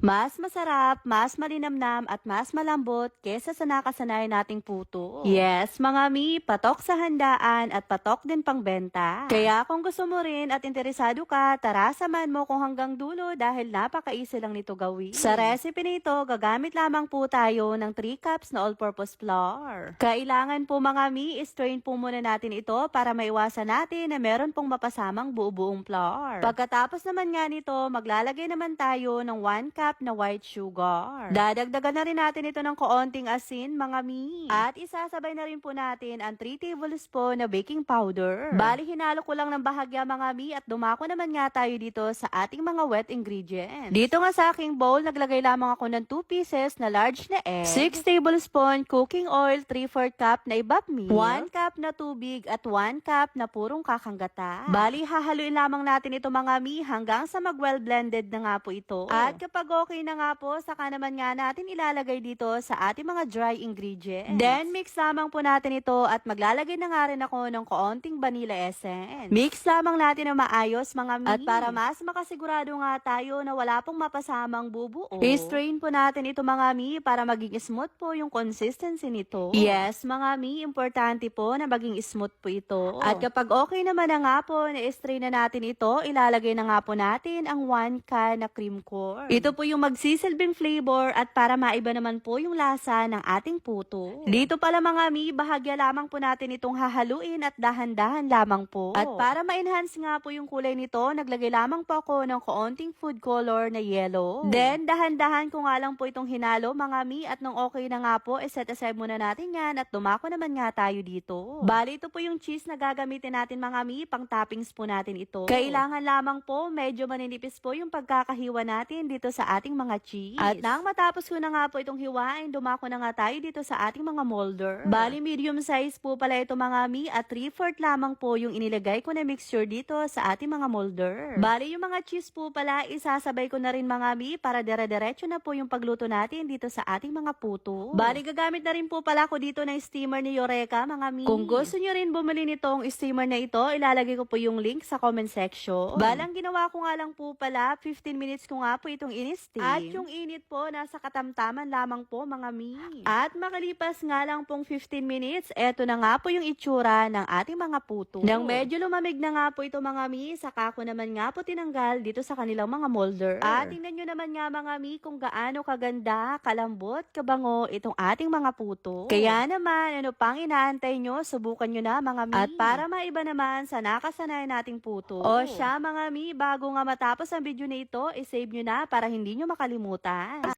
Mas masarap, mas malinamnam at mas malambot kesa sa nakasanay nating puto. Yes, mga mi, patok sa handaan at patok din pangbenta. Kaya kung gusto mo rin at interesado ka, tara samahan mo kung hanggang dulo dahil napaka-easy lang nito gawin. Sa recipe nito, gagamit lamang po tayo ng 3 cups na all-purpose flour. Kailangan po mga mi, strain po muna natin ito para maiwasan natin na meron pong mapasamang buo-buong flour. Pagkatapos naman nga nito, maglalagay naman tayo ng 1 cup na white sugar. Dadagdagan na rin natin ito ng kaunting asin, mga mi. At isasabay na rin po natin ang 3 tablespoon na baking powder. Bali, hinalo ko lang ng bahagya, mga mi, at dumako naman nga tayo dito sa ating mga wet ingredients. Dito nga sa aking bowl, naglagay lamang ako ng 2 pieces na large na egg, 6 tablespoon cooking oil, 3/4 cup na ibap milk, 1 cup na tubig, at 1 cup na purong kakanggata. Bali, hahaluin lamang natin ito, mga mi, hanggang sa mag-well blended na nga po ito. At kapag okay na nga po, saka naman nga natin ilalagay dito sa ating mga dry ingredients. Then, mix lamang po natin ito at maglalagay na nga rin ako ng kaunting vanilla essence. Mix lamang natin na maayos, mga mi. At para mas makasigurado nga tayo na wala pong mapasamang bubuo, i-strain po natin ito, mga mi, para maging smooth po yung consistency nito. Yes, mga mi, importante po na maging smooth po ito. At kapag okay naman na nga po, na-strain na natin ito, ilalagay na nga po natin ang 1 can na cream corn. Ito po yung magsisilbing flavor at para maiba naman po yung lasa ng ating puto. Dito pala, mga mi, bahagya lamang po natin itong hahaluin at dahan-dahan lamang po. At para ma-enhance nga po yung kulay nito, naglagay lamang po ako ng kaunting food color na yellow. Then, dahan-dahan ko nga lang po itong hinalo, mga mi, at nung okay na nga po, set aside muna natin yan at dumako naman nga tayo dito. Bali, ito po yung cheese na gagamitin natin, mga mi, pang toppings po natin ito. Kailangan lamang po, medyo maninipis po yung pagkakahiwa natin dito sa ating mga cheese. At nang matapos ko na nga po itong hiwain, dumako na nga tayo dito sa ating mga molder. Bali, medium size po pala ito, mga mi, at 3/4 lamang po yung inilagay ko na mixture dito sa ating mga molder. Bali, yung mga cheese po pala, isasabay ko na rin, mga mi, para dire-diretso na po yung pagluto natin dito sa ating mga puto. Bali, gagamit na rin po pala ako dito ng steamer ni Eureka, mga mi. Kung gusto nyo rin bumili nitong steamer na ito, ilalagay ko po yung link sa comment section. Balang ginawa ko nga lang po pala, 15 minutes ko nga po itong in-steam. At yung init po, nasa katamtaman lamang po, mga mi. At makalipas nga lang pong 15 minutes, eto na nga po yung itsura ng ating mga puto. Nang medyo lumamig na nga po ito, mga mi, saka ko naman nga po tinanggal dito sa kanilang mga molder. At tingnan nyo naman nga, mga mi, kung gaano kaganda, kalambot, kabango itong ating mga puto. Kaya naman, ano pang inaantay nyo, subukan nyo na, mga mi. At para maiba naman sa nakasanay nating puto. O siya, mga mi, bago nga matapos ang video na ito, isave nyo na para hindi nyo makalimutan.